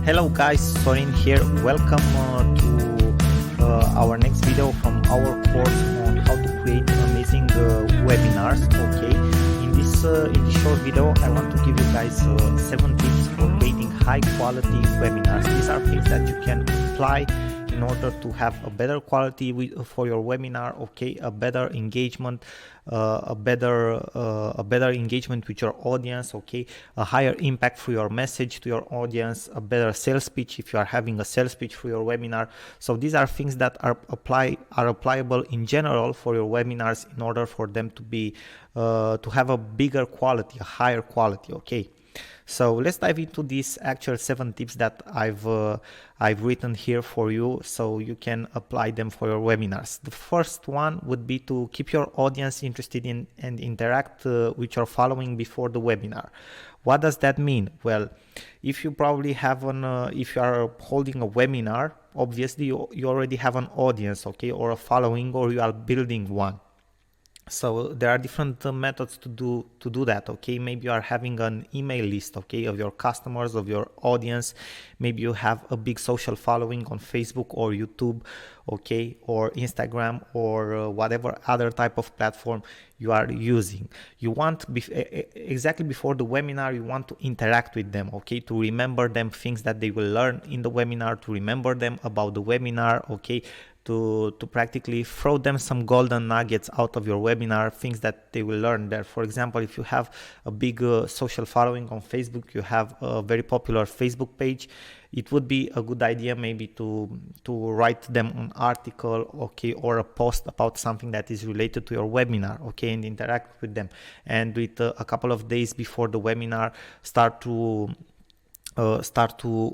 Hello guys, Sorin here. Welcome to our next video from our course on how to create amazing webinars. Okay, in this short video, I want to give you guys 7 tips for creating high quality webinars. These are things that you can apply in order to have a better quality for your webinar. Okay, a better engagement, a better engagement with your audience. Okay, a higher impact for your message to your audience, a better sales pitch if you are having a sales pitch for your webinar. So these are things that are applicable in general for your webinars in order for them to be to have a bigger quality, a higher quality. Okay. So let's dive into these actual 7 tips that I've written here for you, so you can apply them for your webinars. The first one would be to keep your audience interested in and interact with your following before the webinar. What does that mean? Well, if you probably have if you are holding a webinar, obviously you already have an audience, okay, or a following, or you are building one. So there are different methods to do that. Okay, maybe you are having an email list, okay, of your customers, of your audience. Maybe you have a big social following on Facebook or YouTube, okay, or Instagram, or whatever other type of platform you are using. You want exactly before the webinar, you want to interact with them, okay, to remember them things that they will learn in the webinar, to remember them about the webinar, okay, to practically throw them some golden nuggets out of your webinar, things that they will learn there. For example, if you have a big social following on Facebook, you have a very popular Facebook page, it would be a good idea maybe to write them an article, okay, or a post about something that is related to your webinar, okay, and interact with them. And with a couple of days before the webinar, start to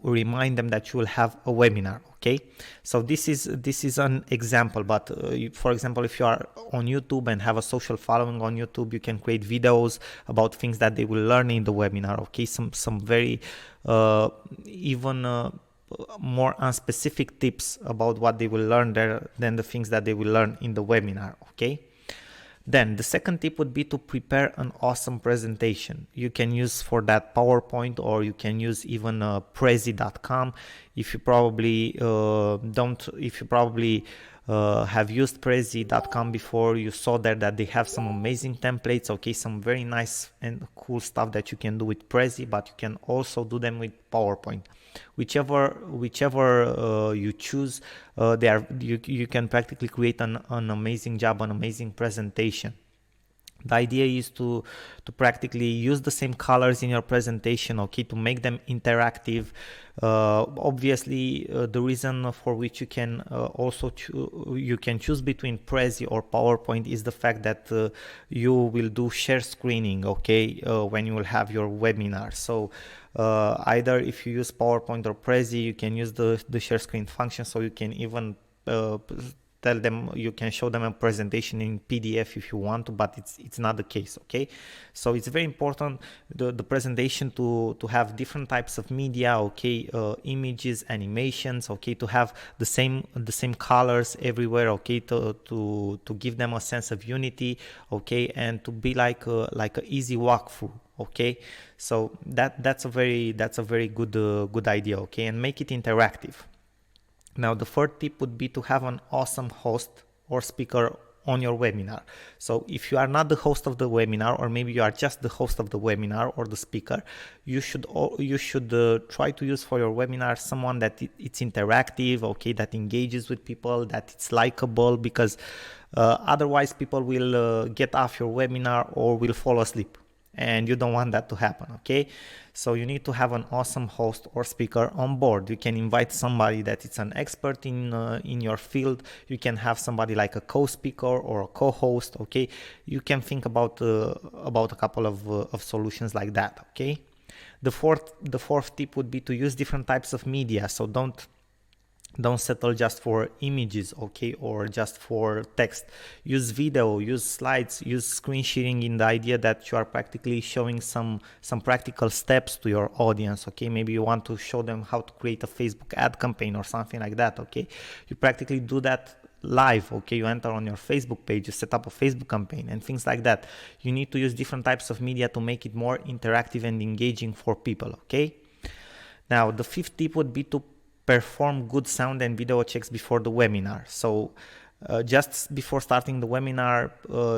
remind them that you will have a webinar. Okay, so this is an example, but for example, if you are on YouTube and have a social following on YouTube, you can create videos about things that they will learn in the webinar. Okay, some very even more unspecific tips about what they will learn there than the things that they will learn in the webinar. Okay. Then the second tip would be to prepare an awesome presentation. You can use for that PowerPoint, or you can use even Prezi.com. If you probably have used Prezi.com before, you saw there that they have some amazing templates, okay, some very nice and cool stuff that you can do with Prezi, but you can also do them with PowerPoint. Whichever you choose, you can practically create an amazing job, an amazing presentation. The idea is to practically use the same colors in your presentation, okay, to make them interactive. Obviously, the reason for which you can you can choose between Prezi or PowerPoint is the fact that you will do share screening, okay, when you will have your webinar. So either if you use PowerPoint or Prezi, you can use the share screen function, so you can even tell them, you can show them a presentation in PDF if you want to, but it's not the case. Okay, so it's very important the presentation to have different types of media, okay, images, animations, okay, to have the same colors everywhere, okay, to give them a sense of unity, okay, and to be like a easy walkthrough. Okay, so that's a very good idea, okay, and make it interactive. Now, the third tip would be to have an awesome host or speaker on your webinar. So if you are not the host of the webinar, or maybe you are just the host of the webinar or the speaker, you should try to use for your webinar someone that it's interactive, okay, that engages with people, that it's likable, because otherwise people will get off your webinar or will fall asleep, and you don't want that to happen. Okay, so you need to have an awesome host or speaker on board. You can invite somebody that is an expert in your field. You can have somebody like a co-speaker or a co-host. Okay, you can think about a couple of solutions like that. Okay, the fourth tip would be to use different types of media. So don't settle just for images, okay, or just for text. Use video, use slides, use screen sharing, in the idea that you are practically showing some practical steps to your audience. Okay, maybe you want to show them how to create a Facebook ad campaign or something like that. Okay, you practically do that live. Okay, you enter on your Facebook page, you set up a Facebook campaign and things like that. You need to use different types of media to make it more interactive and engaging for people. Okay, Now, the fifth tip would be to perform good sound and video checks before the webinar. So just before starting the webinar,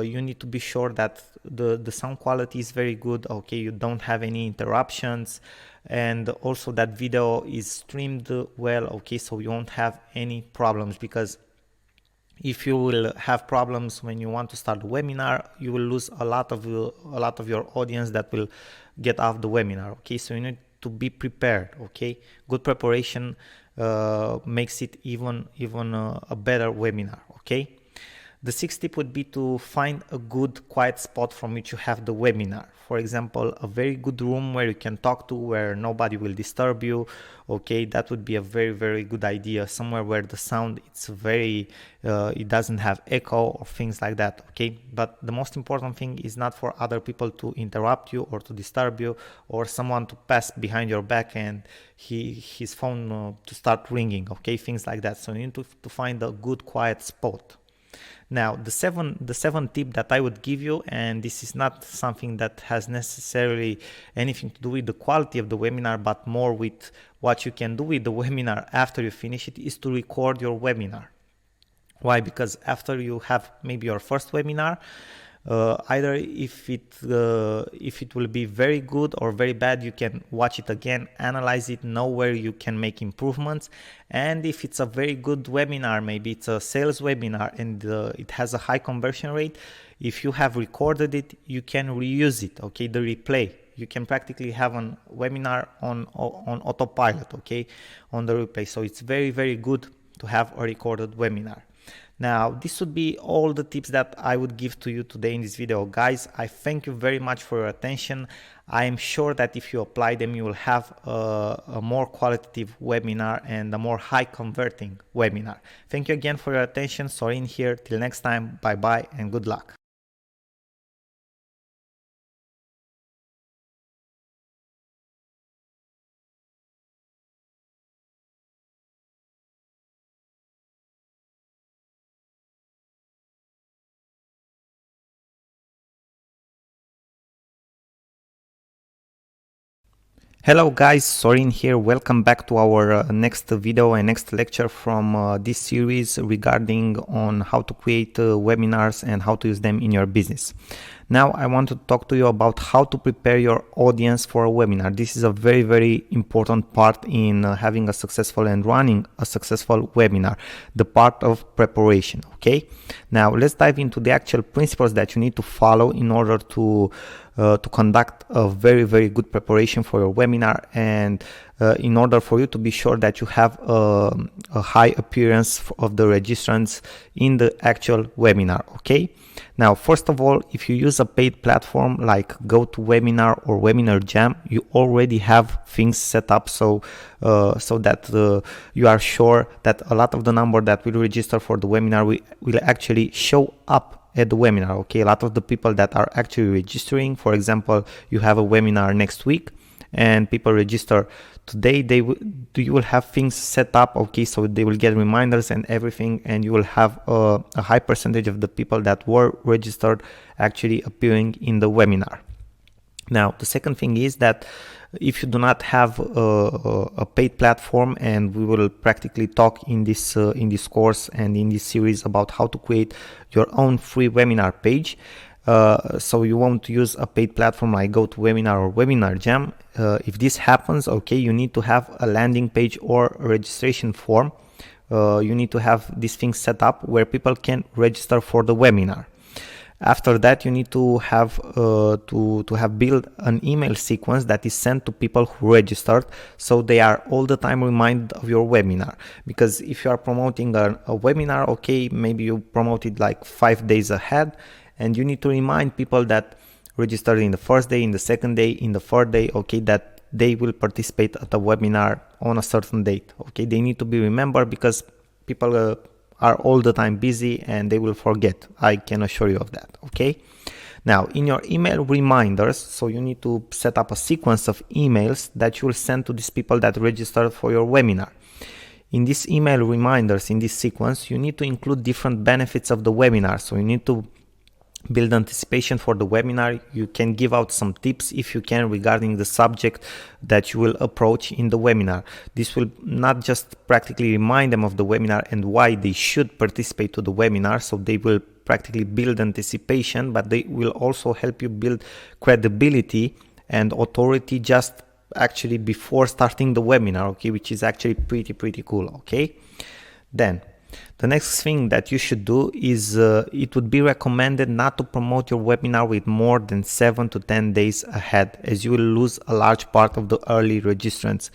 you need to be sure that the sound quality is very good, okay, you don't have any interruptions, and also that video is streamed well, okay, so you won't have any problems, because if you will have problems when you want to start the webinar, you will lose a lot of your audience that will get off the webinar, okay. So you need to be prepared, okay. Good preparation makes it even a better webinar, okay. The sixth tip would be to find a good quiet spot from which you have the webinar. For example, a very good room where you can talk to, where nobody will disturb you, okay, that would be a very good idea. Somewhere where the sound, it's very it doesn't have echo or things like that, okay. But the most important thing is not for other people to interrupt you or to disturb you, or someone to pass behind your back and his phone to start ringing, okay, things like that. So you need to find a good quiet spot. Now, the seventh tip that I would give you, and this is not something that has necessarily anything to do with the quality of the webinar, but more with what you can do with the webinar after you finish it, is to record your webinar. Why? Because after you have maybe your first webinar, either if it will be very good or very bad, you can watch it again, analyze it, know where you can make improvements. And if it's a very good webinar, maybe it's a sales webinar and it has a high conversion rate, if you have recorded it, you can reuse it, okay, the replay. You can practically have a webinar on autopilot, okay, on the replay. So it's very good to have a recorded webinar. Now, this would be all the tips that I would give to you today in this video. Guys, I thank you very much for your attention. I am sure that if you apply them, you will have a more qualitative webinar and a more high converting webinar. Thank you again for your attention. Sorin here. Till next time, bye bye and good luck. Hello guys, Sorin here. Welcome back to our next video and next lecture from this series regarding on how to create webinars and how to use them in your business. Now I want to talk to you about how to prepare your audience for a webinar. This is a very important part in having a successful and running a successful webinar, the part of preparation, okay? Now let's dive into the actual principles that you need to follow in order to conduct a very good preparation for your webinar, and in order for you to be sure that you have a high appearance of the registrants in the actual webinar, okay? Now, first of all, if you use a paid platform like GoToWebinar or Webinar Jam, you already have things set up so that you are sure that a lot of the number that will register for the webinar will actually show up at the webinar, okay? A lot of the people that are actually registering, for example, you have a webinar next week and people register today, you will have things set up, okay, so they will get reminders and everything, and you will have a high percentage of the people that were registered actually appearing in the webinar. Now, the second thing is that if you do not have a paid platform, and we will practically talk in this course and in this series about how to create your own free webinar page. So you won't use a paid platform like GoToWebinar or Webinar Jam. If this happens, okay, you need to have a landing page or a registration form. You need to have these things set up where people can register for the webinar. After that, you need to have built an email sequence that is sent to people who registered, so they are all the time reminded of your webinar. Because if you are promoting a webinar, okay, maybe you promote it like 5 days ahead, and you need to remind people that registered in the first day, in the second day, in the third day, okay, that they will participate at the webinar on a certain date, okay. They need to be remembered because people are all the time busy and they will forget. I can assure you of that, okay. Now, in your email reminders, so you need to set up a sequence of emails that you will send to these people that registered for your webinar. In these email reminders, in this sequence, you need to include different benefits of the webinar. So you need to build anticipation for the webinar. You can give out some tips if you can regarding the subject that you will approach in the webinar. This will not just practically remind them of the webinar and why they should participate to the webinar, so they will practically build anticipation, but they will also help you build credibility and authority just actually before starting the webinar, okay, which is actually pretty cool. Okay, then the next thing that you should do is it would be recommended not to promote your webinar with more than 7 to 10 days ahead, as you will lose a large part of the early registrants.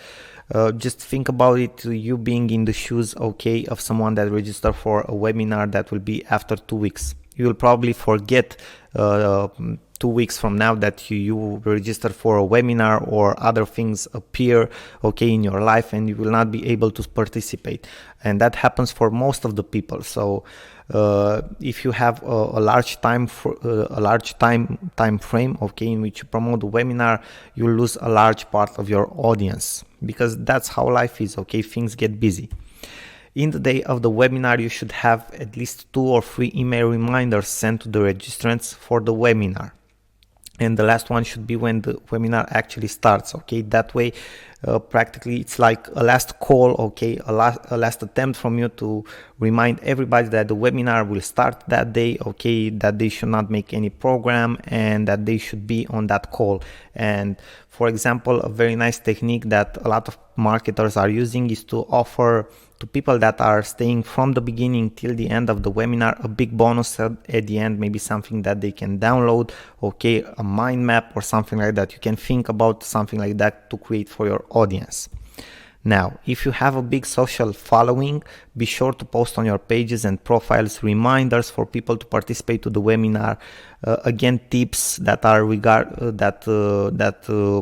Just think about it, you being in the shoes, okay, of someone that registered for a webinar that will be after 2 weeks. You will probably forget 2 weeks from now that you registered for a webinar, or other things appear, okay, in your life, and you will not be able to participate. And that happens for most of the people. So if you have a large time frame, okay, in which you promote the webinar, you lose a large part of your audience, because that's how life is, okay, things get busy. In the day of the webinar, you should have at least 2 or 3 email reminders sent to the registrants for the webinar. And the last one should be when the webinar actually starts, okay? That way, practically it's like a last call, okay? A last attempt from you to remind everybody that the webinar will start that day, okay? That they should not make any program, and that they should be on that call. And for example, a very nice technique that a lot of marketers are using is to offer to people that are staying from the beginning till the end of the webinar a big bonus at the end, maybe something that they can download, okay, a mind map or something like that. You can think about something like that to create for your audience. Now, if you have a big social following, be sure to post on your pages and profiles reminders for people to participate to the webinar. Again, tips that are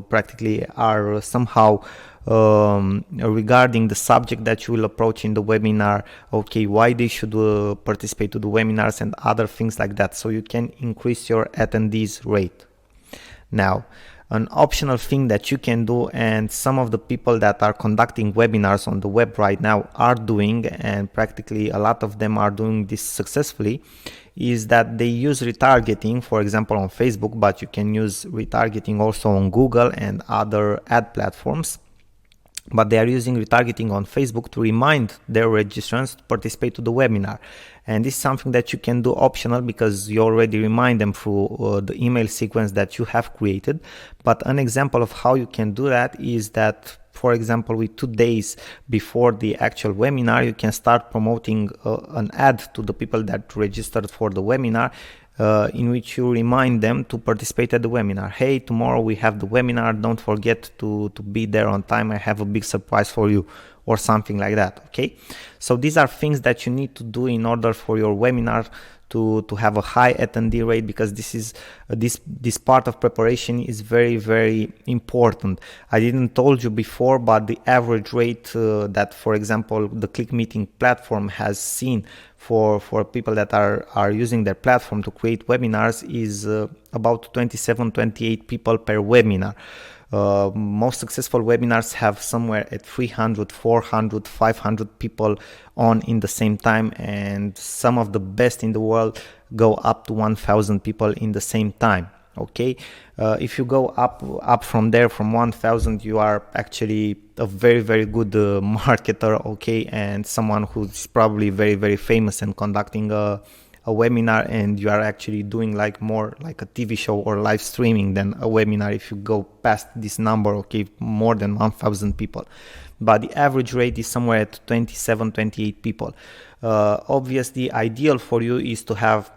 practically are somehow regarding the subject that you will approach in the webinar, okay, why they should participate to the webinars and other things like that, so you can increase your attendees rate. Now, an optional thing that you can do, and some of the people that are conducting webinars on the web right now are doing, and practically a lot of them are doing this successfully, is that they use retargeting, for example on Facebook, but you can use retargeting also on Google and other ad platforms. But they are using retargeting on Facebook to remind their registrants to participate to the webinar. And this is something that you can do optional, because you already remind them through the email sequence that you have created. But an example of how you can do that is that, for example, with 2 days before the actual webinar, you can start promoting an ad to the people that registered for the webinar, in which you remind them to participate at the webinar. Hey, tomorrow we have the webinar, don't forget to be there on time, I have a big surprise for you, or something like that, okay? So these are things that you need to do in order for your webinar to have a high attendee rate, because this is this part of preparation is very important. I didn't told you before, but the average rate that, for example, the Click Meeting platform has seen for people that are using their platform to create webinars is about 27-28 people per webinar. Most successful webinars have somewhere at 300, 400, 500 people on in the same time, and some of the best in the world go up to 1,000 people in the same time. Okay, if you go up from there, from 1,000, you are actually a very good marketer, okay, and someone who's probably very famous and conducting a webinar, and you are actually doing like more like a TV show or live streaming than a webinar if you go past this number, okay, more than 1,000 people. But the average rate is somewhere at 27-28 people. Obviously, ideal for you is to have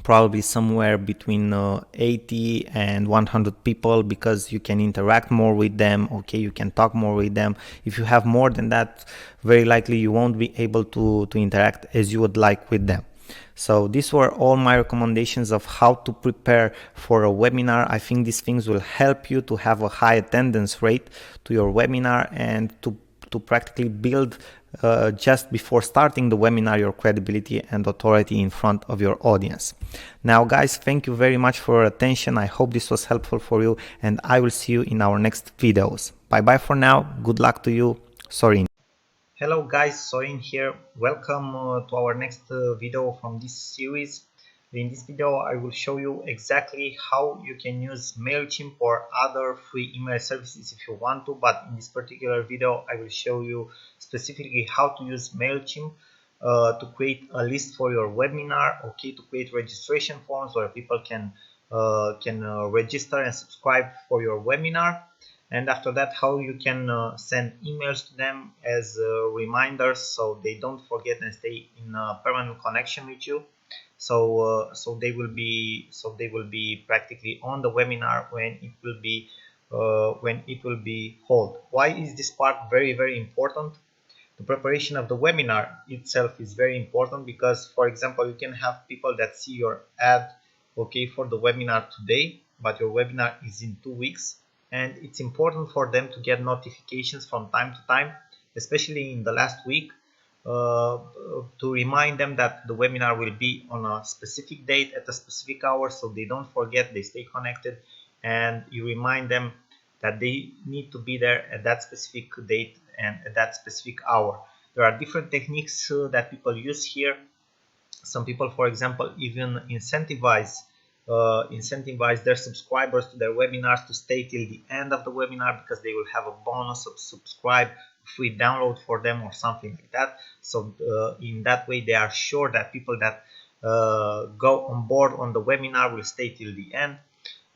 probably somewhere between 80 and 100 people, because you can interact more with them, okay, you can talk more with them. If you have more than that, very likely you won't be able to interact as you would like with them. So these were all my recommendations of how to prepare for a webinar. I think these things will help you to have a high attendance rate to your webinar, and to practically build just before starting the webinar your credibility and authority in front of your audience. Now guys, thank you very much for your attention. I hope this was helpful for you, and I will see you in our next videos. Bye bye for now. Good luck to you. Sorin. Hello guys, Sorin here. Welcome to our next video from this series. In this video, I will show you exactly how you can use MailChimp or other free email services if you want to, but in this particular video, I will show you specifically how to use MailChimp to create a list for your webinar, okay, to create registration forms where people can register and subscribe for your webinar. And after that, how you can send emails to them as reminders so they don't forget and stay in a permanent connection with you. So they will be practically on the webinar when it will be held. Why is this part very important? The preparation of the webinar itself is very important because, for example, you can have people that see your ad, okay, for the webinar today, but your webinar is in 2 weeks, and it's important for them to get notifications from time to time, especially in the last week, to remind them that the webinar will be on a specific date at a specific hour, so they don't forget, they stay connected, and you remind them that they need to be there at that specific date and at that specific hour. There are different techniques that people use here. Some people, for example, even incentivize their subscribers to their webinars to stay till the end of the webinar because they will have a bonus of subscribe, free download for them or something like that. So in that way, they are sure that people that go on board on the webinar will stay till the end,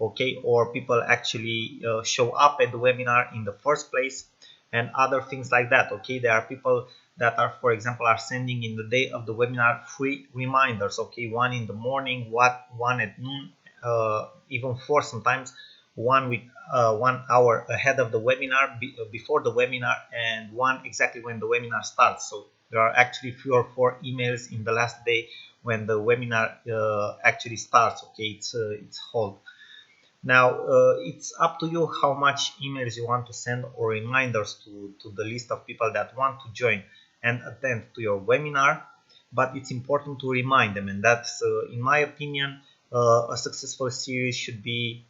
okay, or people actually show up at the webinar in the first place and other things like that. Okay, there are people that are, for example, are sending in the day of the webinar free reminders, okay, one in the morning, one at noon, even 4 sometimes, one with 1 hour ahead of the webinar, before the webinar, and one exactly when the webinar starts. So there are actually 3 or 4 emails in the last day when the webinar actually starts, okay, it's held. Now it's up to you how much emails you want to send or reminders to the list of people that want to join and attend to your webinar, but it's important to remind them, and that's in my opinion a successful series should be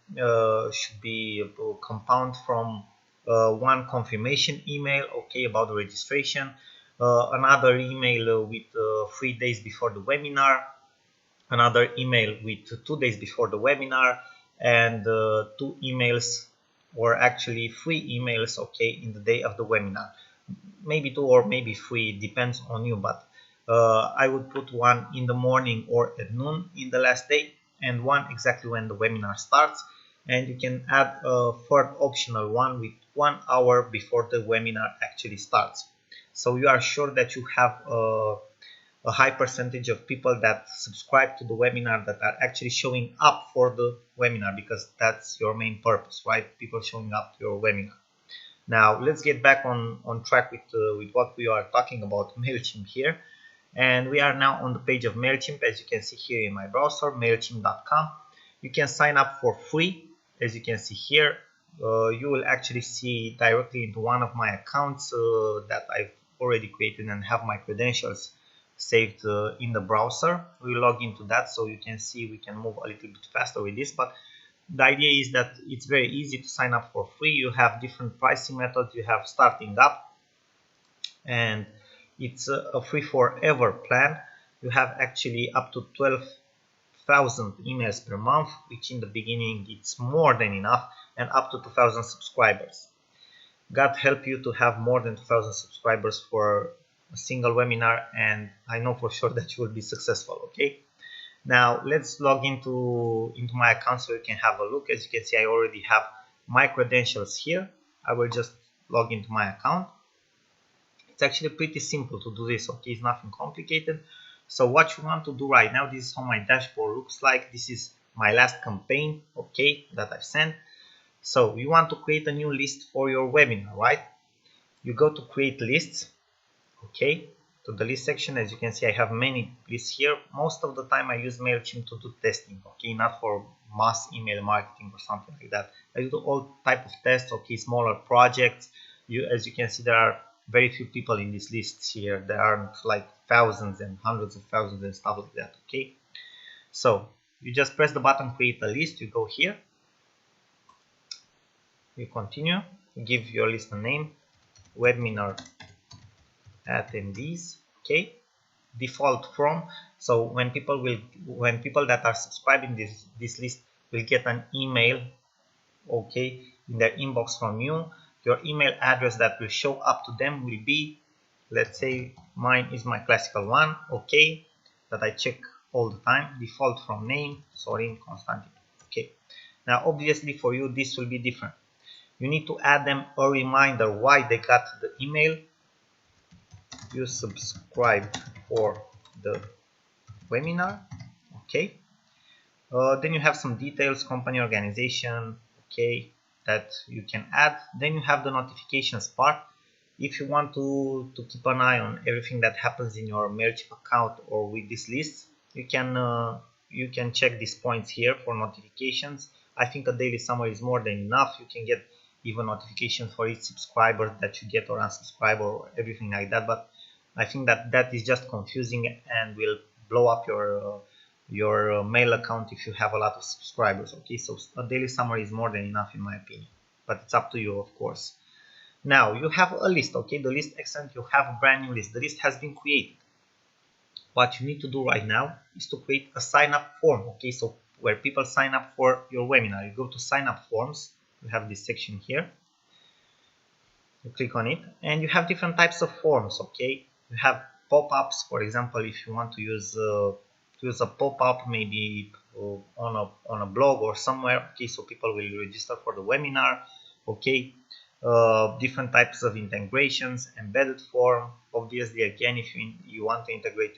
compound from one confirmation email, okay, about the registration, another email with 3 days before the webinar, another email with 2 days before the webinar, and 2 emails, or actually 3 emails, okay, in the day of the webinar. Maybe 2 or maybe 3, depends on you, but I would put one in the morning or at noon in the last day, and one exactly when the webinar starts. And you can add a third optional one with 1 hour before the webinar actually starts, so you are sure that you have a high percentage of people that subscribe to the webinar that are actually showing up for the webinar, because that's your main purpose, right? People showing up to your webinar. Now let's get back on track with what we are talking about, MailChimp here. And we are now on the page of MailChimp, as you can see here in my browser, mailchimp.com. You can sign up for free, as you can see here. You will actually see directly into one of my accounts that I've already created and have my credentials saved in the browser. We log into that so you can see we can move a little bit faster with this, but the idea is that it's very easy to sign up for free. You have different pricing methods. You have starting up, and it's a free forever plan. You have actually up to 12,000 emails per month, which in the beginning it's more than enough, and up to 2,000 subscribers. God help you to have more than 2,000 subscribers for a single webinar, and I know for sure that you will be successful. Okay, now let's log into my account so you can have a look. As you can see, I already have my credentials here. I will just log into my account. It's actually pretty simple to do this, okay, it's nothing complicated. So what you want to do right now, this is how my dashboard looks like. This is my last campaign, okay, that I've sent. So you want to create a new list for your webinar, right? You go to create lists, okay, to the list section. As you can see, I have many lists here. Most of the time I use MailChimp to do testing, okay, not for mass email marketing or something like that. I do all type of tests, okay, smaller projects. As you can see, there are very few people in these lists here. There aren't like thousands and hundreds of thousands and stuff like that, okay. So you just press the button create a list, you go here, you continue, you give your list a name, webinar attendees, okay. default form. So when people that are subscribing this list will get an email, okay, in their inbox from you, your email address that will show up to them will be, let's say mine is my classical one, okay, that I check all the time, default from name Sorin Constantin. Okay, now obviously for you this will be different. You need to add them a reminder why they got the email. You subscribed for the webinar, okay. Then you have some details, company, organization, okay, that you can add. Then you have the notifications part. If you want to keep an eye on everything that happens in your MailChimp account or with this list, you can check these points here for notifications. I think a daily summary is more than enough. You can get even notifications for each subscriber that you get or unsubscribe or everything like that. But I think that is just confusing and will blow up your mail account if you have a lot of subscribers. Okay, so a daily summary is more than enough in my opinion, but it's up to you, of course. Now you have a list, okay, the list, excellent, you have a brand new list, the list has been created. What you need to do right now is to create a sign up form, okay, so where people sign up for your webinar, you go to sign up forms, you have this section here, you click on it, and you have different types of forms, okay. You have pop-ups, for example, if you want to use a pop-up maybe on a blog or somewhere, okay, so people will register for the webinar, okay. Different types of integrations, embedded form, obviously, again, if you want to integrate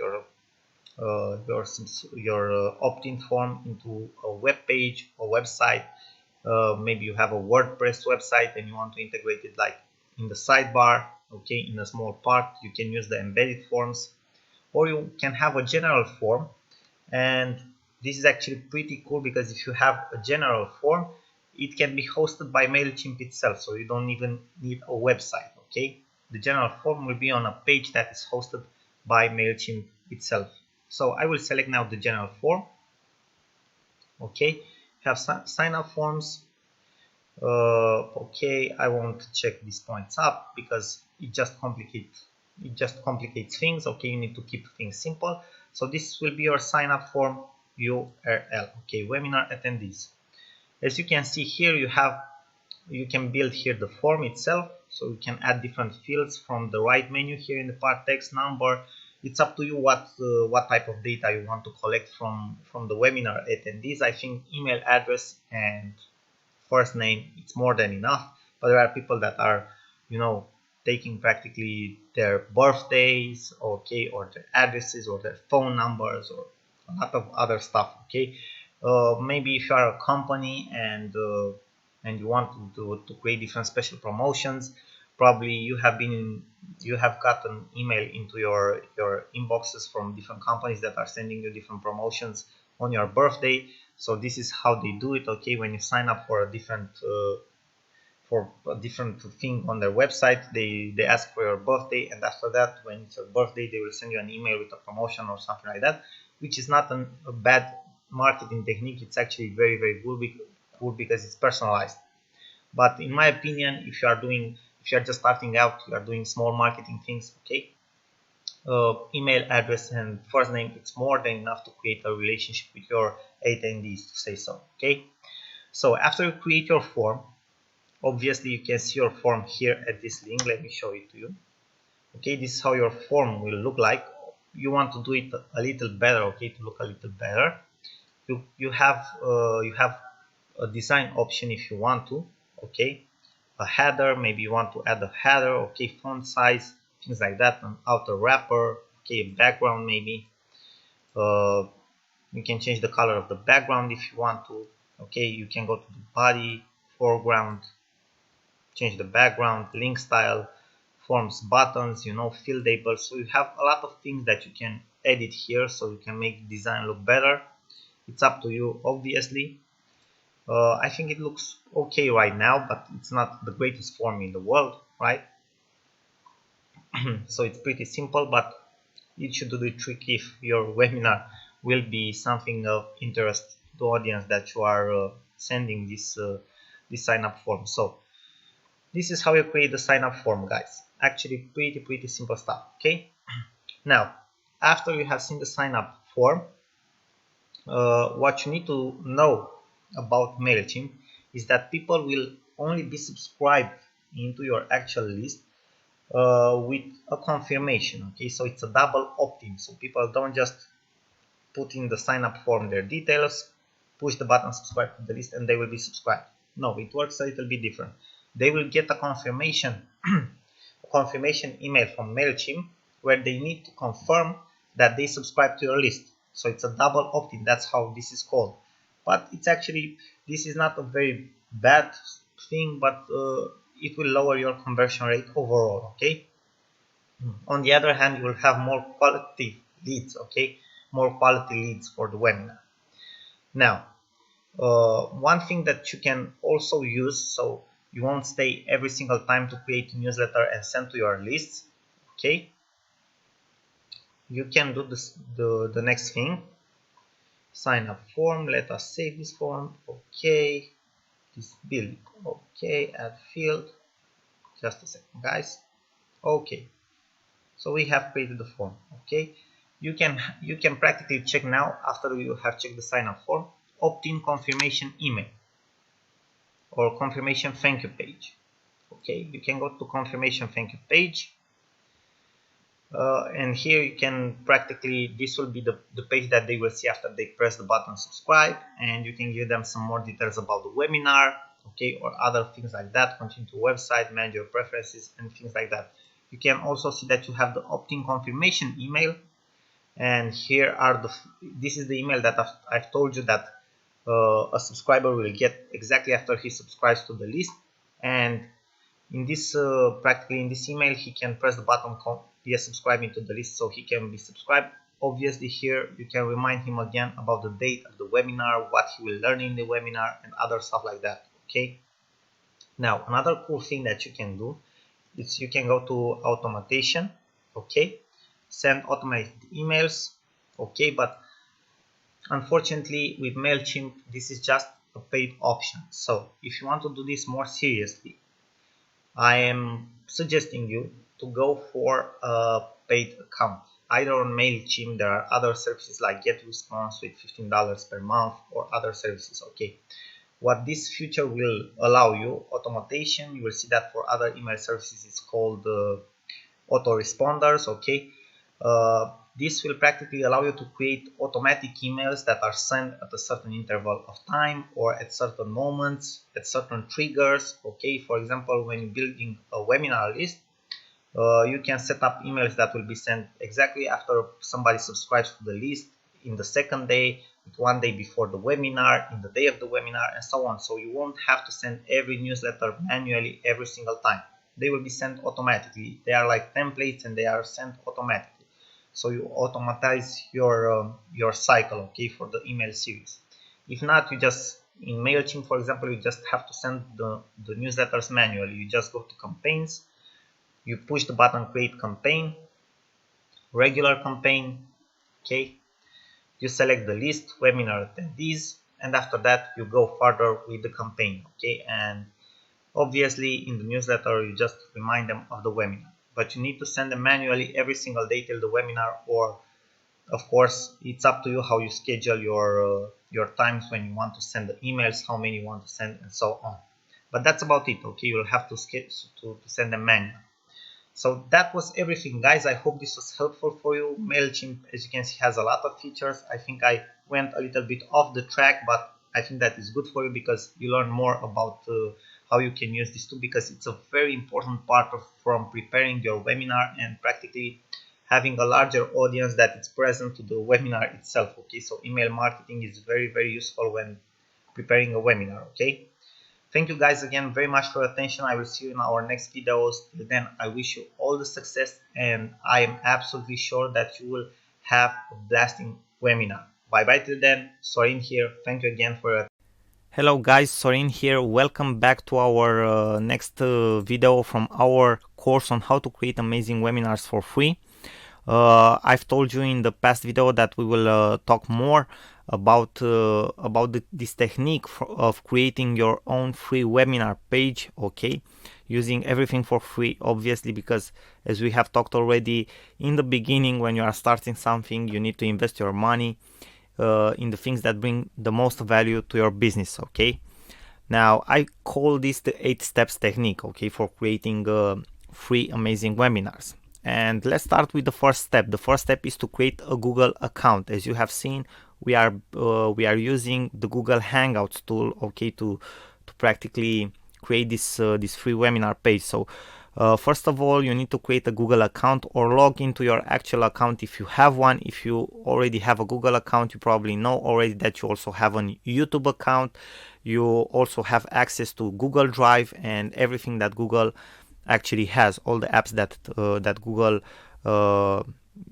your opt-in form into a web page or website. Maybe you have a WordPress website and you want to integrate it like in the sidebar, okay, in a small part, you can use the embedded forms, or you can have a general form. And this is actually pretty cool because if you have a general form, it can be hosted by MailChimp itself, so you don't even need a website, okay. The general form will be on a page that is hosted by MailChimp itself. So I will select now the general form, okay. Have sign up forms. Okay, I won't check these points up because it just complicates things, okay. You need to keep things simple. So this will be your sign up form URL, okay, webinar attendees. As you can see here, you can build here the form itself, so you can add different fields from the right menu here in the part, text, number. It's up to you what type of data you want to collect from the webinar attendees. I think email address and first name, it's more than enough, but there are people that are, you know, taking practically their birthdays, okay, or their addresses or their phone numbers or a lot of other stuff, okay. Maybe if you are a company and you want to create different special promotions, probably you have gotten email into your inboxes from different companies that are sending you different promotions on your birthday. So this is how they do it, okay. When you sign up for a different thing on their website, they ask for your birthday, and after that, when it's your birthday, they will send you an email with a promotion or something like that, which is not a bad marketing technique. It's actually very, very good because it's personalized. But in my opinion, if you are just starting out, you are doing small marketing things, okay, email address and first name, it's more than enough to create a relationship with your attendees, to say so, okay. So after you create your form, obviously you can see your form here at this link. Let me show it to you, okay. This is how your form will look like. You want to do it a little better, okay, to look a little better. You have a design option if you want to, okay. A header, maybe you want to add a header, okay, font size, things like that, an outer wrapper, okay, background maybe. You can change the color of the background if you want to, okay. You can go to the body, foreground, change the background, link style, forms, buttons, you know, field labels. So you have a lot of things that you can edit here, so you can make the design look better. It's up to you, obviously. I think it looks okay right now, but it's not the greatest form in the world, right? So it's pretty simple, but it should do the trick if your webinar will be something of interest to the audience that you are sending this sign up form. So this is how you create the sign up form, guys. Actually pretty simple stuff, okay. Now after you have seen the sign up form, what you need to know about MailChimp is that people will only be subscribed into your actual list with a confirmation. Okay, so it's a double opt-in, so people don't just put in the sign up form their details, push the button subscribe to the list, and they will be subscribed. No, it works a little bit different. They will get a confirmation confirmation email from MailChimp where they need to confirm that they subscribe to your list. So it's a double opt-in. That's how this is called. But it's actually, this is not a very bad thing, but it will lower your conversion rate overall. Okay. On the other hand, you will have more quality leads. Okay, more quality leads for the webinar. Now, one thing that you can also use, so you won't stay every single time to create a newsletter and send to your lists. Okay, you can do this, the next thing. Sign up form, let us save this form. Okay, this build. Okay, add field. Just a second, guys. Okay, so we have created the form. Okay, you can practically check now, after you have checked the sign up form, opt-in confirmation email or confirmation thank you page. Okay, you can go to confirmation thank you page, and here you can practically, this will be the page that they will see after they press the button subscribe, and you can give them some more details about the webinar, okay, or other things like that. Continue to website, manage your preferences, and things like that. You can also see that you have the opt-in confirmation email, and here are this is the email that I've told you that a subscriber will get exactly after he subscribes to the list. And in this practically in this email, he can press the button yes, subscribing to the list, so he can be subscribed. Obviously here you can remind him again about the date of the webinar, what he will learn in the webinar, and other stuff like that. Okay, now another cool thing that you can do is you can go to automation. Okay, send automated emails. Okay, but unfortunately with MailChimp this is just a paid option. So if you want to do this more seriously, I am suggesting you to go for a paid account. Either on MailChimp, there are other services like GetResponse with $15 per month or other services. Okay, what this feature will allow you, automation, you will see that for other email services it's called autoresponders. Okay, this will practically allow you to create automatic emails that are sent at a certain interval of time or at certain moments, at certain triggers. Okay, for example, when you're building a webinar list, you can set up emails that will be sent exactly after somebody subscribes to the list, in the second day, one day before the webinar, in the day of the webinar, and so on. So you won't have to send every newsletter manually every single time. They will be sent automatically. They are like templates and they are sent automatically. So you automatize your cycle, okay, for the email series. If not, you just, in MailChimp for example, you just have to send the newsletters manually. You just go to campaigns, you push the button create campaign, regular campaign. Okay, you select the list, webinar attendees, and after that you go further with the campaign. Okay, and obviously in the newsletter you just remind them of the webinar, but you need to send them manually every single day till the webinar, or of course it's up to you how you schedule your times when you want to send the emails, how many you want to send, and so on. But that's about it. Okay, you'll have to send them manually. So that was everything, guys. I hope this was helpful for you. MailChimp, as you can see, has a lot of features. I think I went a little bit off the track, but I think that is good for you because you learn more about how you can use this tool, because it's a very important part from preparing your webinar and practically having a larger audience that is present to the webinar itself. Okay, so email marketing is very, very useful when preparing a webinar. Okay, thank you guys again very much for your attention. I will see you in our next videos. Till then, I wish you all the success, and I am absolutely sure that you will have a blasting webinar. Bye bye till then. Sorin here. Thank you again for your. Hello guys, Sorin here. Welcome back to our next video from our course on how to create amazing webinars for free. I've told you in the past video that we will talk more about this technique of creating your own free webinar page. Okay, using everything for free, obviously, because as we have talked already in the beginning, when you are starting something, you need to invest your money in the things that bring the most value to your business. Okay, now I call this the 8 steps technique, okay, for creating free amazing webinars. And let's start with the first step. The first step is to create a Google account. As you have seen, we are using the Google Hangouts tool, okay, to practically create this this free webinar page. So first of all, you need to create a Google account or log into your actual account if you have one. If you already have a Google account, you probably know already that you also have a YouTube account. You also have access to Google Drive and everything that Google actually has, all the apps that that Google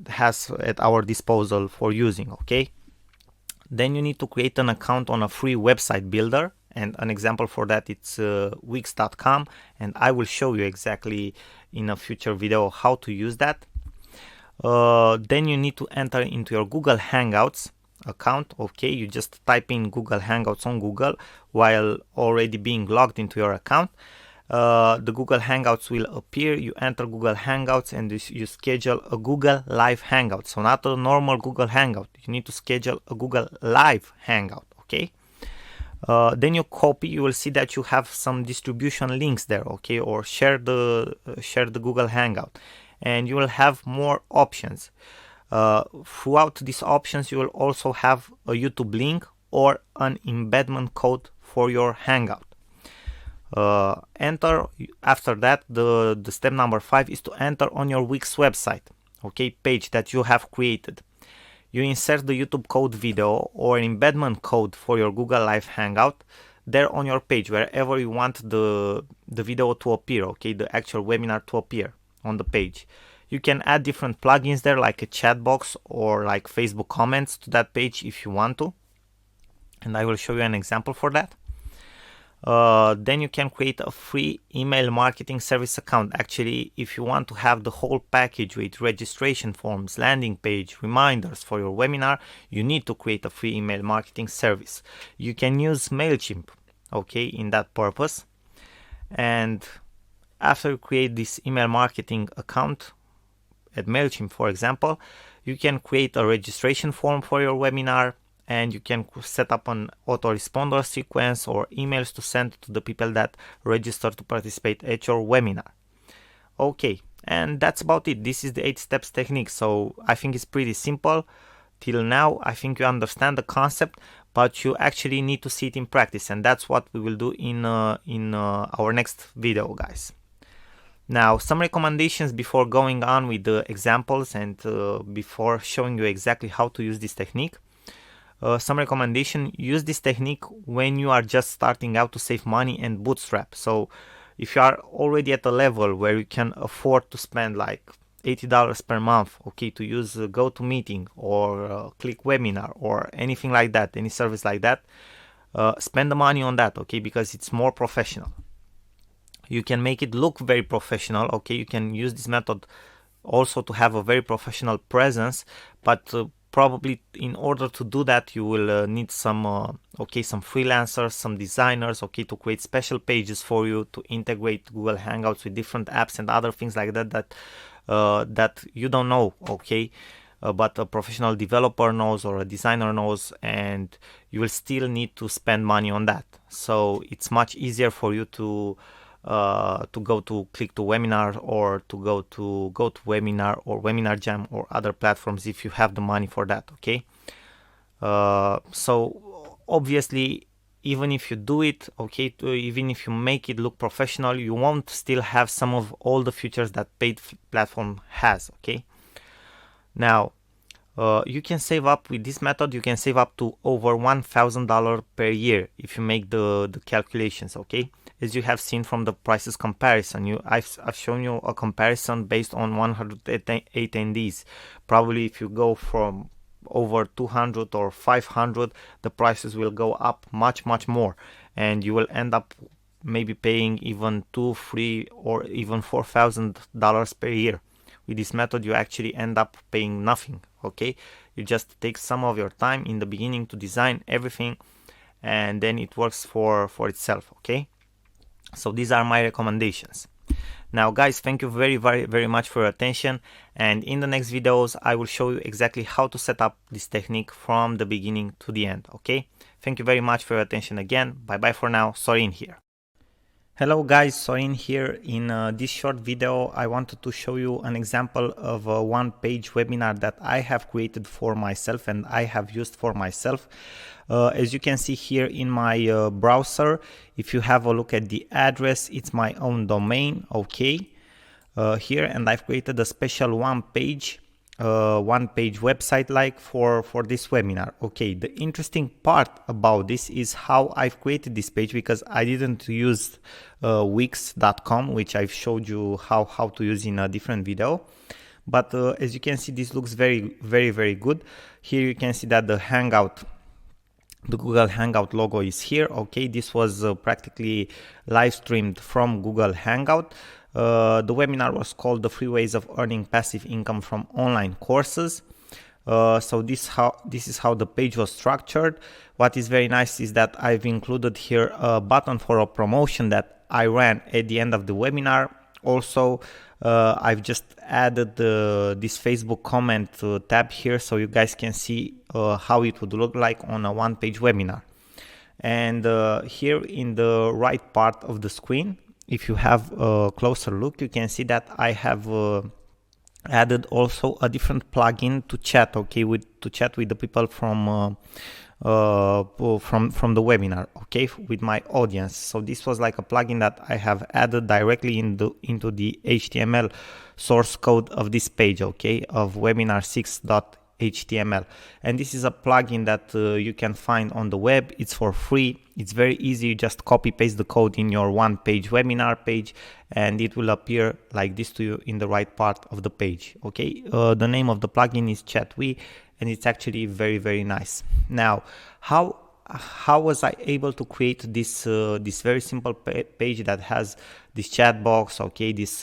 has at our disposal for using. Okay, then you need to create an account on a free website builder, and an example for that it's wix.com, and I will show you exactly in a future video how to use that. Then you need to enter into your Google Hangouts account. Okay, you just type in Google Hangouts on Google while already being logged into your account. The Google Hangouts will appear. You enter Google Hangouts and you schedule a Google Live Hangout. So not a normal Google Hangout. You need to schedule a Google Live Hangout. Okay. Then you copy. You will see that you have some distribution links there. Okay, or share the Google Hangout, and you will have more options. Throughout these options, you will also have a YouTube link or an embedment code for your Hangout. Enter after that. The step number 5 is to enter on your Wix website, okay, page that you have created. You insert the YouTube code video or embedment code for your Google Live Hangout there on your page, wherever you want the video to appear, okay, the actual webinar to appear on the page. You can add different plugins there, like a chat box or like Facebook comments to that page if you want to, and I will show you an example for that. Then you can create a free email marketing service account. Actually, if you want to have the whole package with registration forms, landing page, reminders for your webinar, you need to create a free email marketing service. You can use MailChimp, okay, in that purpose. And after you create this email marketing account at MailChimp, for example, you can create a registration form for your webinar, and you can set up an autoresponder sequence or emails to send to the people that register to participate at your webinar. Okay, and that's about it. This is the 8 steps technique. So I think it's pretty simple. Till now, I think you understand the concept, but you actually need to see it in practice, and that's what we will do in our next video, guys. Now, some recommendations before going on with the examples and before showing you exactly how to use this technique. Some recommendation: use this technique when you are just starting out to save money and bootstrap. So if you are already at a level where you can afford to spend like $80 per month, okay, to use GoToMeeting or ClickWebinar or anything like that, any service like that, spend the money on that, okay, because it's more professional. You can make it look very professional, okay. You can use this method also to have a very professional presence, but probably in order to do that you will need some some freelancers, some designers, okay, to create special pages for you to integrate Google Hangouts with different apps and other things like that that you don't know, okay, but a professional developer knows or a designer knows, and you will still need to spend money on that. So it's much easier for you to go to Click-to-Webinar or to go to GoToWebinar or Webinar Jam or other platforms if you have the money for that, okay. So obviously, even if you do it, okay, even if you make it look professional, you won't still have some of all the features that paid platform has, okay. Now you can save up with this method. You can save up to over $1,000 per year if you make the calculations, okay. As you have seen from the prices comparison, I've shown you a comparison based on 100 attendees. Probably if you go from over 200 or 500, the prices will go up much more, and you will end up maybe paying even $2,000, $3,000, or even $4,000 per year. With this method, you actually end up paying nothing, okay. You just take some of your time in the beginning to design everything, and then it works for itself, okay. So these are my recommendations. Now guys, thank you very much for your attention, and in the next videos I will show you exactly how to set up this technique from the beginning to the end. Okay, thank you very much for your attention again. Bye bye for now. Sorin here. Hello guys, Sorin here. In this short video I wanted to show you an example of a one-page webinar that I have created for myself and I have used for myself. As you can see here in my browser, if you have a look at the address, it's my own domain, okay, here, and I've created a special one-page website like for this webinar. Okay, the interesting part about this is how I've created this page, because I didn't use wix.com, which I've showed you how to use in a different video. But as you can see, this looks very good. Here you can see that the Google Hangout logo is here. Okay, this was practically live streamed from Google Hangout. The webinar was called The 3 Ways of Earning Passive Income from Online Courses. So this is how the page was structured. What is very nice is that I've included here a button for a promotion that I ran at the end of the webinar. Also, I've just added this Facebook comment tab here, so you guys can see how it would look like on a one-page webinar. And here in the right part of the screen, if you have a closer look, you can see that I have added also a different plugin to chat, okay, to chat with the people from the webinar, okay, with my audience. So this was like a plugin that I have added directly into the HTML source code of this page, okay, of webinar6.html. And this is a plugin that you can find on the web. It's for free. It's very easy. You just copy paste the code in your one-page webinar page and it will appear like this to you in the right part of the page. Okay, the name of the plugin is Chatwe, and it's actually very nice. Now, how was I able to create this this very simple page that has this chat box, okay, this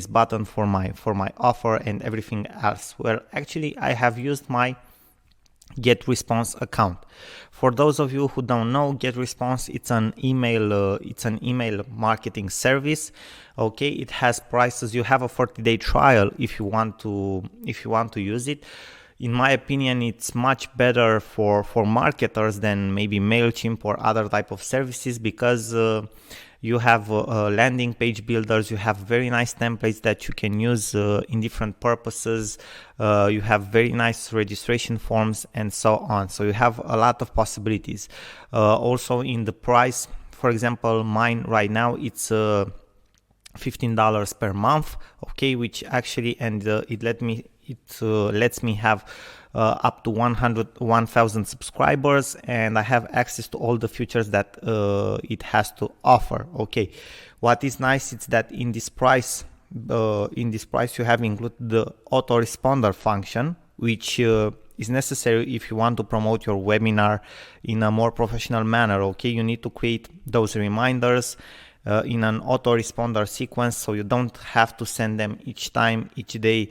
button for my offer and everything else? Well, actually I have used my GetResponse account. For those of you who don't know, GetResponse, it's an email marketing service. Okay, it has prices. You have a 30-day trial if you want to use it. In my opinion, it's much better for marketers than maybe MailChimp or other type of services, because you have landing page builders, you have very nice templates that you can use in different purposes, you have very nice registration forms and so on. So you have a lot of possibilities. Also in the price, for example, mine right now, it's $15 per month, okay, which actually, and it lets me have up to 1,000 subscribers, and I have access to all the features that it has to offer. Okay, what is nice is that in this price you have included the autoresponder function, which is necessary if you want to promote your webinar in a more professional manner. Okay, you need to create those reminders in an autoresponder sequence, so you don't have to send them each day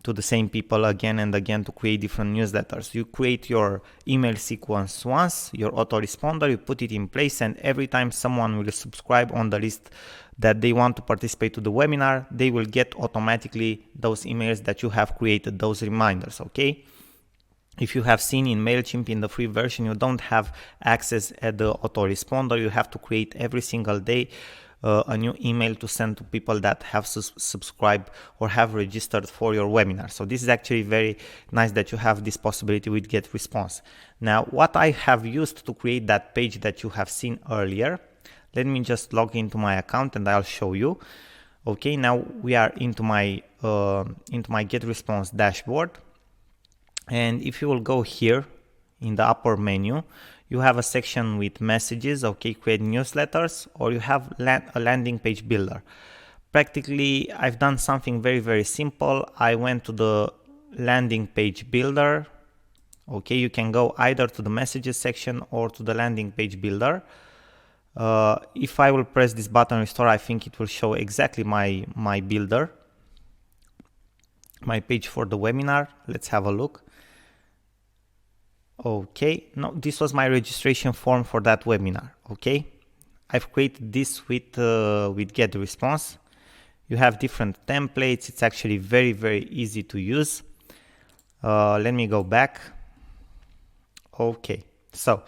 to the same people again and again to create different newsletters. You create your email sequence once, your autoresponder, you put it in place, and every time someone will subscribe on the list that they want to participate to the webinar, they will get automatically those emails that you have created, those reminders, okay? If you have seen in MailChimp, in the free version, you don't have access at the autoresponder. You have to create every single day a new email to send to people that have subscribed or have registered for your webinar. So this is actually very nice that you have this possibility with GetResponse. Now, what I have used to create that page that you have seen earlier, let me just log into my account and I'll show you. Okay, now we are into my GetResponse dashboard. And if you will go here in the upper menu, you have a section with messages, okay, create newsletters, or you have a landing page builder. Practically, I've done something very simple. I went to the landing page builder. Okay, you can go either to the messages section or to the landing page builder. If I will press this button restore, I think it will show exactly my builder, my page for the webinar. Let's have a look. Okay, no, this was my registration form for that webinar. Okay, I've created this with get response. You have different templates. It's actually very, very easy to use. Let me go back. Okay, so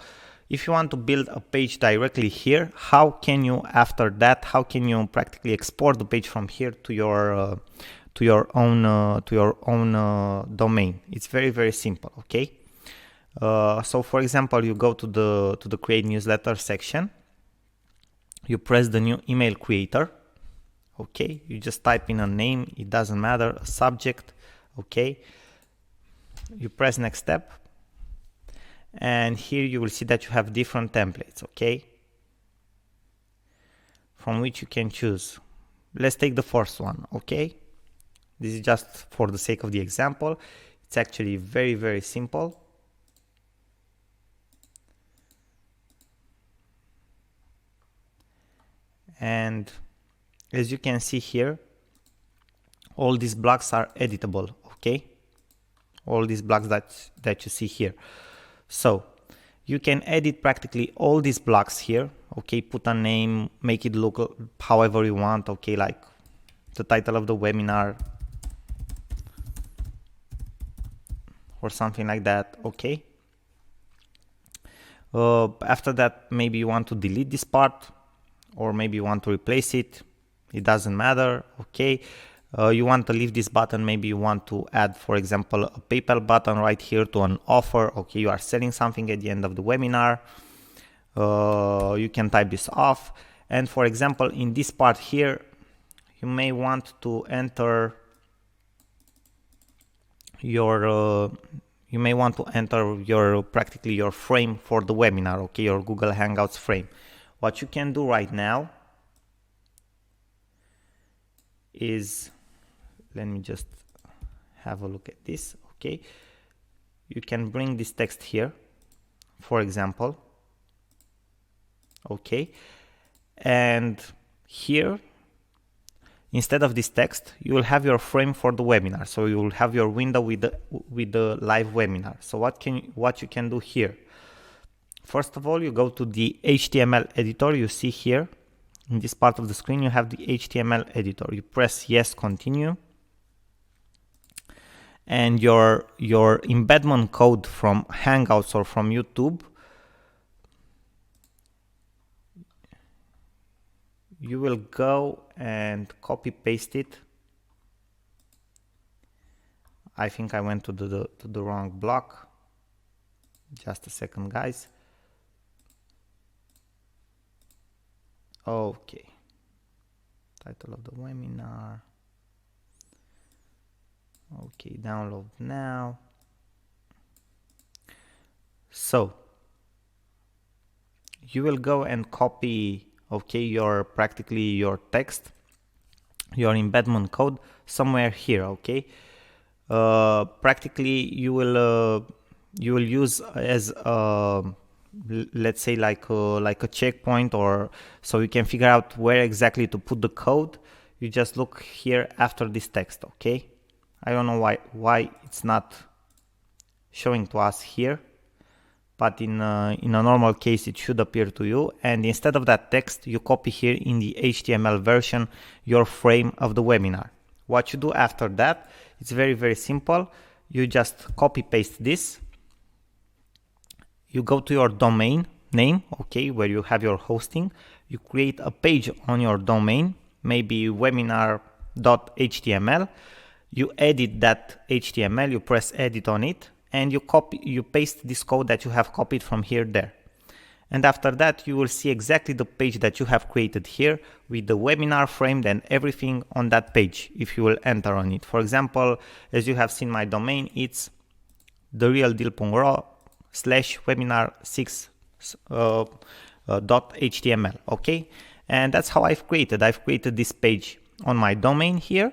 if you want to build a page directly here, how can you, after that, how can you practically export the page from here to your own domain? It's very, very simple. Okay, so for example, you go to the create newsletter section, you press the new email creator. Okay, you just type in a name, it doesn't matter, a subject. Okay, you press next step, and here you will see that you have different templates, okay, from which you can choose. Let's take the first one. Okay, this is just for the sake of the example. It's actually very, very simple. And as you can see here, all these blocks are editable. Okay, all these blocks that you see here. So you can edit practically all these blocks here. Okay, put a name, make it look however you want. Okay, like the title of the webinar or something like that. Okay, after that, maybe you want to delete this part, or maybe you want to replace it. It doesn't matter. Okay, you want to leave this button, maybe you want to add, for example, a PayPal button right here to an offer. Okay, you are selling something at the end of the webinar. You can type this off. And for example, in this part here, you may want to enter your practically your frame for the webinar. Okay, your Google Hangouts frame. What you can do right now is, let me just have a look at this. Okay, you can bring this text here, for example. Okay, and here, instead of this text, you will have your frame for the webinar. So you will have your window with the live webinar. So what you can do here? First of all, you go to the HTML editor. You see here in this part of the screen, you have the HTML editor. You press yes, continue, and your embedment code from Hangouts or from YouTube, you will go and copy paste it. I think I went to the wrong block. Just a second, guys. Okay, title of the webinar. Okay, download now. So you will go and copy, okay, your text, your embedment code somewhere here. Okay, practically you will use as let's say like a checkpoint, or so you can figure out where exactly to put the code. You just look here after this text. Okay, I don't know why it's not showing to us here, but in a normal case it should appear to you. And instead of that text, you copy here in the HTML version your frame of the webinar. What you do after that, it's very, very simple. You just copy paste this. You go to your domain name, okay, where you have your hosting. You create a page on your domain, maybe webinar.html. You edit that HTML, you press edit on it, and you paste this code that you have copied from here there. And after that, you will see exactly the page that you have created here with the webinar framed and everything on that page if you will enter on it. For example, as you have seen my domain, it's therealdeal.ro/webinar6.html. Okay, and that's how I've created this page on my domain here.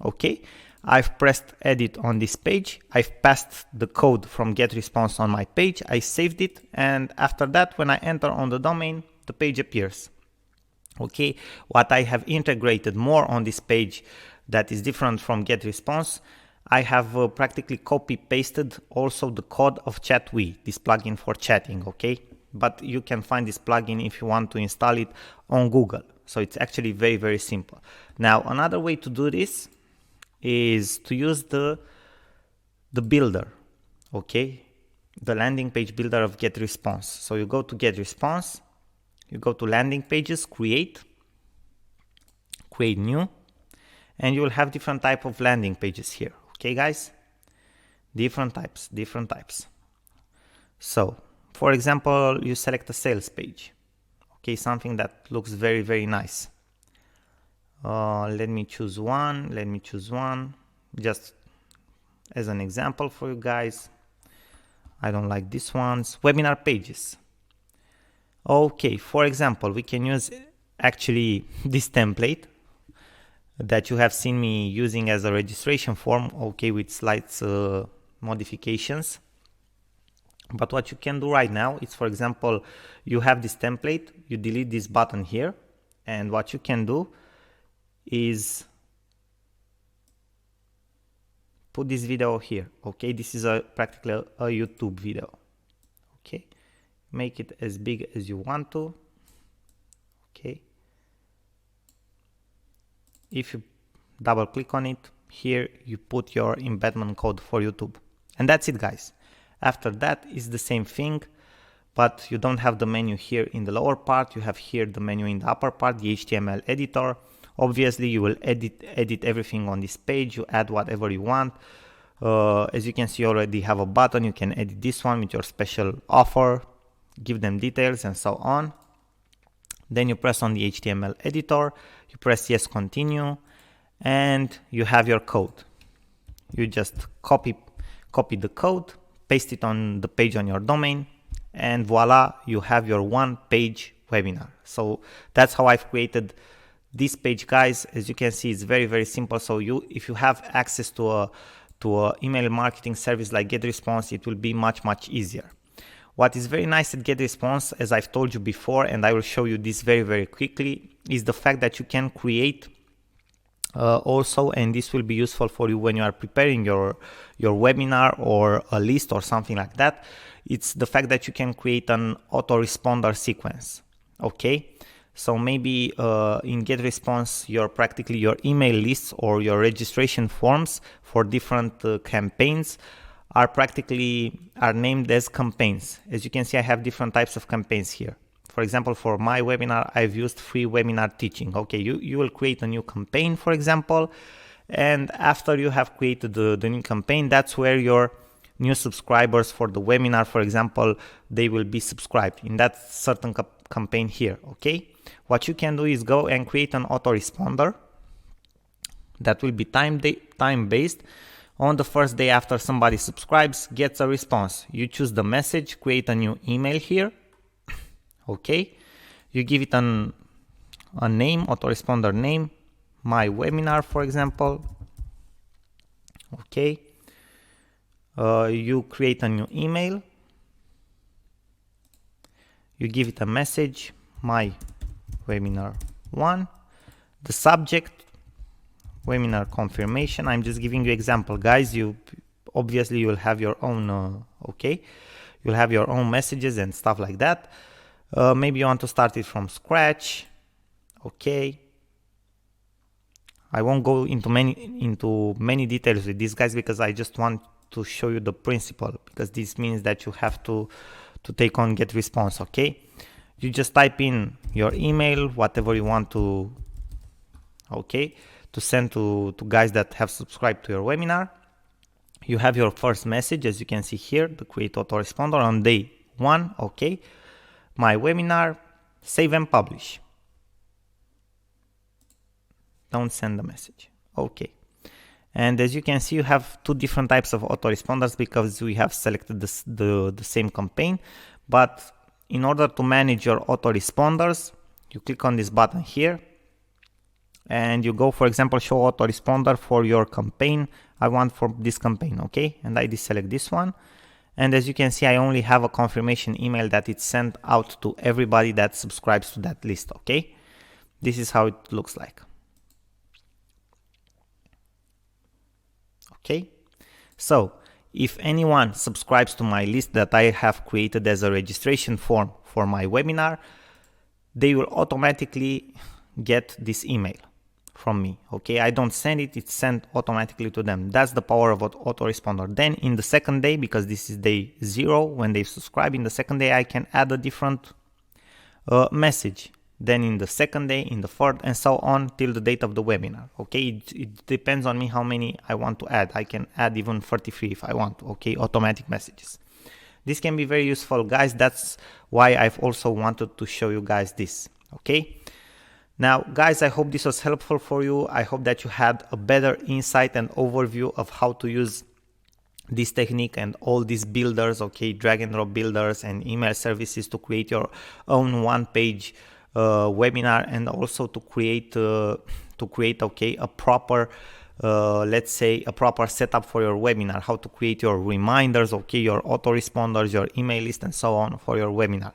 Okay, I've pressed edit on this page. I've passed the code from getResponse on my page. I saved it, and after that, when I enter on the domain, the page appears. Okay, what I have integrated more on this page that is different from getResponse, I have practically copy pasted also the code of ChatWe, this plugin for chatting. Okay, but you can find this plugin if you want to install it on Google. So it's actually very, very simple. Now, another way to do this is to use the builder, okay? The landing page builder of GetResponse. So you go to GetResponse, you go to landing pages, create new, and you will have different type of landing pages here. Okay, guys? Different types. So, for example, you select a sales page. Okay, something that looks very, very nice. Let me choose one, just as an example for you guys. I don't like these ones. Webinar pages. Okay, for example, we can use actually this template that you have seen me using as a registration form, okay, with slight modifications. But what you can do right now is, for example, you have this template, you delete this button here, and what you can do is put this video here. Okay, this is practically a YouTube video. Okay, make it as big as you want to. Okay, if you double click on it here, you put your embedment code for YouTube, and that's it, guys. After that is the same thing, but you don't have the menu here in the lower part. You have here the menu in the upper part, the HTML editor. Obviously, you will edit everything on this page. You add whatever you want. As you can see, you already have a button. You can edit this one with your special offer, give them details, and so on. Then you press on the HTML editor. You press yes, continue, and you have your code. You just copy the code, paste it on the page on your domain, and voila, you have your one-page webinar. So that's how I've created this page, guys. As you can see, it's very, very simple. So if you have access to a email marketing service like GetResponse, it will be much, much easier. What is very nice at GetResponse, as I've told you before, and I will show you this very, very quickly, is the fact that you can create also, and this will be useful for you when you are preparing your webinar or a list or something like that. It's the fact that you can create an autoresponder sequence. Okay, so maybe in GetResponse, your email lists or your registration forms for different campaigns are named as campaigns. As you can see, I have different types of campaigns here. For example, for my webinar, I've used free webinar teaching. Okay, you will create a new campaign, for example, and after you have created the new campaign, that's where your new subscribers for the webinar, for example, they will be subscribed in that certain campaign here. Okay, what you can do is go and create an autoresponder that will be time-based. On the first day after somebody subscribes, gets a response. You choose the message, create a new email here. Okay, you give it a name, autoresponder name, my webinar, for example. Okay, you create a new email, you give it a message, my webinar 1, the subject, webinar confirmation. I'm just giving you example, guys. You will have your own you'll have your own messages and stuff like that. Maybe you want to start it from scratch. Okay, I won't go into many details with these guys because I just want to show you the principle, because this means that you have to take on GetResponse. Okay, you just type in your email, whatever you want to send to guys that have subscribed to your webinar. You have your first message, as you can see here, the create autoresponder on day 1. Okay, my webinar, save and publish. Don't send the message. Okay, and as you can see, you have two different types of autoresponders because we have selected the same campaign. But in order to manage your autoresponders, you click on this button here and you go, for example, show autoresponder for your campaign. I want for this campaign. Okay, and I deselect this one. And as you can see, I only have a confirmation email that it's sent out to everybody that subscribes to that list. Okay, this is how it looks like. Okay, so if anyone subscribes to my list that I have created as a registration form for my webinar, they will automatically get this email from me. Okay, I don't send it, it's sent automatically to them. That's the power of autoresponder. Then in the second day, because this is day 0 when they subscribe, in the second day I can add a different message. Then in the second day, in the third, and so on till the date of the webinar. Okay, it depends on me how many I want to add. I can add even 33 if I want. Okay, automatic messages. This can be very useful, guys. That's why I've also wanted to show you guys this. Okay, now guys, I hope this was helpful for you. I hope that you had a better insight and overview of how to use this technique and all these builders, okay, drag and drop builders and email services to create your own one-page webinar, and also to create okay, a proper let's say a proper setup for your webinar, how to create your reminders, okay, your autoresponders, your email list, and so on for your webinar.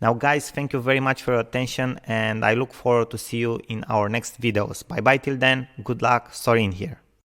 Now guys, thank you very much for your attention, and I look forward to see you in our next videos. Bye bye till then, good luck, Sorin here.